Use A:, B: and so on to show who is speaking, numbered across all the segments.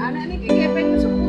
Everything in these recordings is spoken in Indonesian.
A: Anak niki keping 10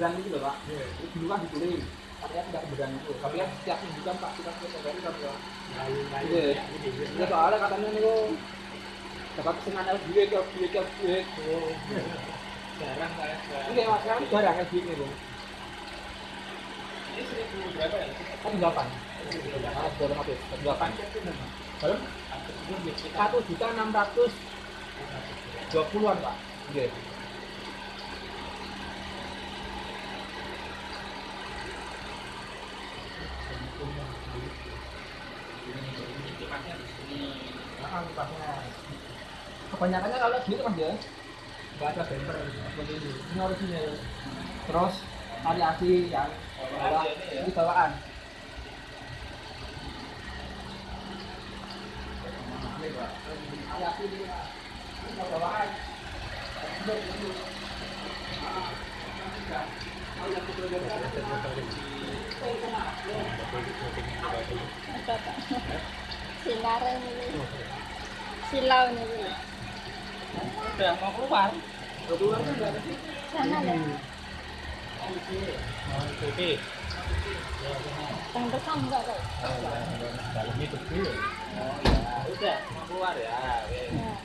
A: beran itu loh Pak. Dulu kan ditulis, katanya tidak beran itu. Tapi kan setiap minggu kan Pak kita setiap kan ya. Iya, soalnya katanya nih dapat pesanan duit ke duit. Jarang kayak. Ini Mas kan jarang kayak duit nih Bang. Ini 1000 berapa ya? Kan 8. Ah, sudah habis. 8. Belum? 1.620.000-an Pak. Iya. Kebanyakannya kalau gitu Mas ya, nggak ada bumper seperti ini original. Terus variasi yang bawah ini bawaan. Variasi ini bawaan.
B: Sinar ini, silau ini.
A: Udah mau keluar. Keluar kan nggak ada sih.
B: Sana deh.
A: Oke.
B: Yang bersama enggak kok.
A: Dalamnya kecil. Oh iya, udah mau keluar ya.
B: Ya.